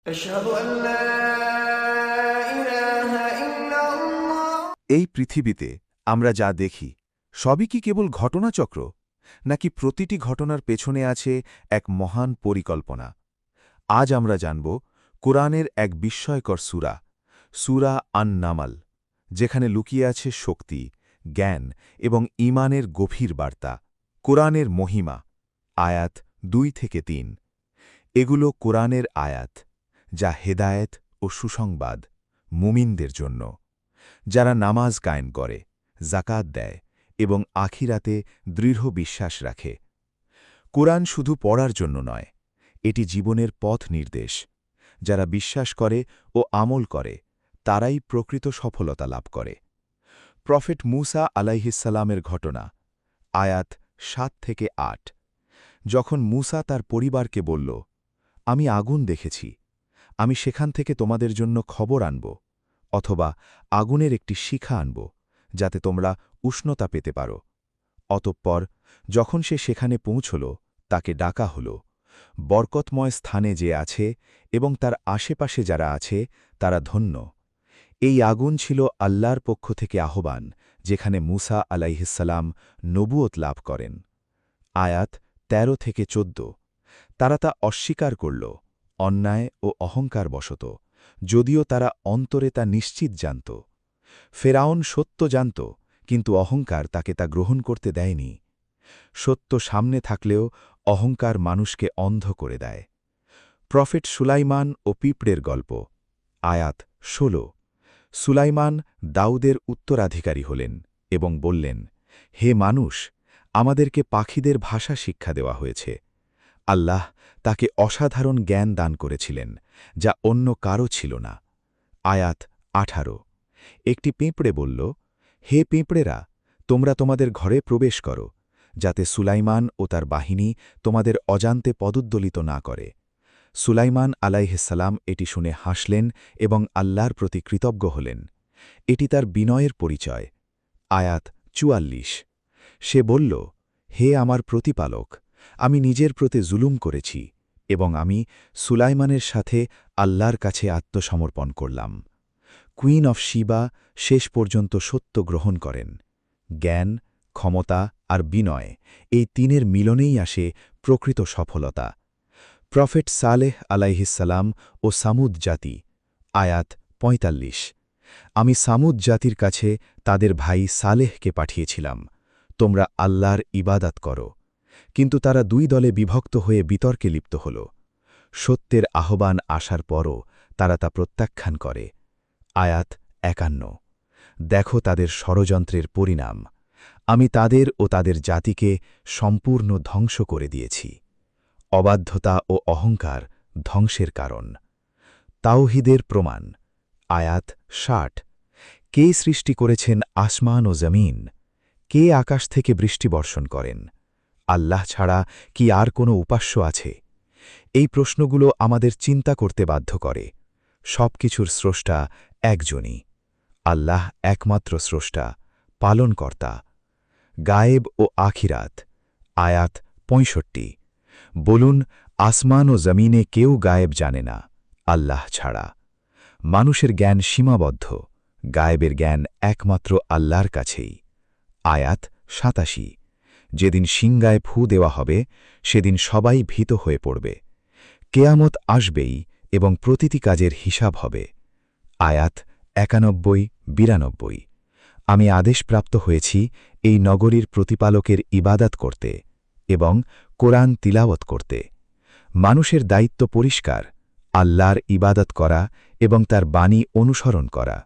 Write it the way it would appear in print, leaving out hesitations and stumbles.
أشهد أن لا إله إلا الله। এই পৃথিবীতে আমরা যা দেখি সবই কি কেবল ঘটনাচক্র, নাকি প্রতিটি ঘটনার পেছনে আছে এক মহান পরিকল্পনা? আজ আমরা জানব কোরআনের এক বিস্ময়কর সূরা, সূরা আন-নামাল, যেখানে লুকিয়ে আছে শক্তি, জ্ঞান এবং ঈমানের গভীর বার্তা। কোরআনের মহিমা। আয়াত 2-3। এগুলো কোরআনের আয়াত, যা হেদায়েত ও সুসংবাদ মুমিনদের জন্য, যারা নামাজ কায়েম করে, জাকাত দেয় এবং আখিরাতে দৃঢ় বিশ্বাস রাখে। কোরআন শুধু পড়ার জন্য নয়, এটি জীবনের পথ নির্দেশ। যারা বিশ্বাস করে ও আমল করে, তারাই প্রকৃত সফলতা লাভ করে। প্রফেট মূসা আলাইহিসসালামের ঘটনা। আয়াত 7-8। যখন মূসা তার পরিবারকে বলল, আমি আগুন দেখেছি, আমি সেখান থেকে তোমাদের জন্য খবর আনব, অথবা আগুনের একটি শিখা আনব, যাতে তোমরা উষ্ণতা পেতে পারো। অতঃপর যখন সে সেখানে পৌঁছল, তাকে ডাকা হল, বরকতময় স্থানে যে আছে এবং তার আশেপাশে যারা আছে তারা ধন্য। এই আগুন ছিল আল্লাহর পক্ষ থেকে আহ্বান, যেখানে মূসা আলাইহিসসালাম নবুয়ত লাভ করেন। আয়াত 13-14। তারা তা অস্বীকার করল, অন্যায় ও অহংকার বশত, যদিও তারা অন্তরে তা নিশ্চিত জানত। ফেরাউন সত্য জানত, কিন্তু অহংকার তাকে তা গ্রহণ করতে দেয়নি। সত্য সামনে থাকলেও অহংকার মানুষকে অন্ধ করে দেয়। প্রফেট সুলাইমান ও পিঁপড়ের গল্প। আয়াত 16। সুলাইমান দাউদের উত্তরাধিকারী হলেন এবং বললেন, হে মানুষ, আমাদেরকে পাখিদের ভাষা শিক্ষা দেওয়া হয়েছে। আল্লাহ তাকে অসাধারণ জ্ঞান দান করেছিলেন, যা অন্য কারও ছিল না। আয়াত 18। একটি পিঁপড়ে বলল, হে পিঁপড়েরা, তোমরা তোমাদের ঘরে প্রবেশ করো, যাতে সুলাইমান ও তার বাহিনী তোমাদের অজান্তে পদুদ্দলিত না করে। সুলাইমান আলাইহিসসালাম এটি শুনে হাসলেন এবং আল্লাহর প্রতি কৃতজ্ঞ হলেন। এটি তার বিনয়ের পরিচয়। আয়াত 44। সে বলল, হে আমার প্রতিপালক, আমি নিজের প্রতি জুলুম করেছি এবং আমি সুলাইমানের সাথে আল্লাহর কাছে আত্মসমর্পণ করলাম। কুইন অফ শিবা শেষ পর্যন্ত সত্য গ্রহণ করেন। জ্ঞান, ক্ষমতা আর বিনয়, এই তিনের মিলনেই আসে প্রকৃত সফলতা। প্রফেট সালেহ আলাইহিসসালাম ও সামুদ জাতি। আয়াত 45। আমি সামুদ জাতির কাছে তাদের ভাই সালেহকে পাঠিয়েছিলাম, তোমরা আল্লাহর ইবাদাত করো। কিন্তু তারা দুই দলে বিভক্ত হয়ে বিতর্কে লিপ্ত হল। সত্যের আহ্বান আসার পরও তারা তা প্রত্যাখ্যান করে। আয়াত 51। দেখো তাদের ষড়যন্ত্রের পরিণাম, আমি তাদের ও তাদের জাতিকে সম্পূর্ণ ধ্বংস করে দিয়েছি। অবাধ্যতা ও অহংকার ধ্বংসের কারণ। তাওহীদের প্রমাণ। আয়াত 60। কে সৃষ্টি করেছেন আসমান ও জমিন? কে আকাশ থেকে বৃষ্টি বর্ষণ করেন? আল্লাহ ছাড়া কি আর কোনো উপাস্য আছে? এই প্রশ্নগুলো আমাদের চিন্তা করতে বাধ্য করে। সবকিছুর স্রষ্টা একজনই। আল্লাহ একমাত্র স্রষ্টা, পালনকর্তা। গায়েব ও আখিরাত। আয়াত 65। বলুন, আসমান ও জমিনে কেউ গায়েব জানে না, আল্লাহ ছাড়া। মানুষের জ্ঞান সীমাবদ্ধ, গায়েবের জ্ঞান একমাত্র আল্লাহর কাছেই। আয়াত 87। যেদিন সিংগায় ফু দেওয়া হবে, সেদিন সবাই ভীত হয়ে পড়বে। কেয়ামত আসবেই এবং প্রতিটি কাজের হিসাব হবে। আয়াত 91-92। আমি আদেশপ্রাপ্ত হয়েছি এই নগরীর প্রতিপালকের ইবাদত করতে এবং কোরআন তিলাওয়াত করতে। মানুষের দায়িত্ব পরিষ্কার, আল্লাহর ইবাদত করা এবং তার বাণী অনুসরণ করা।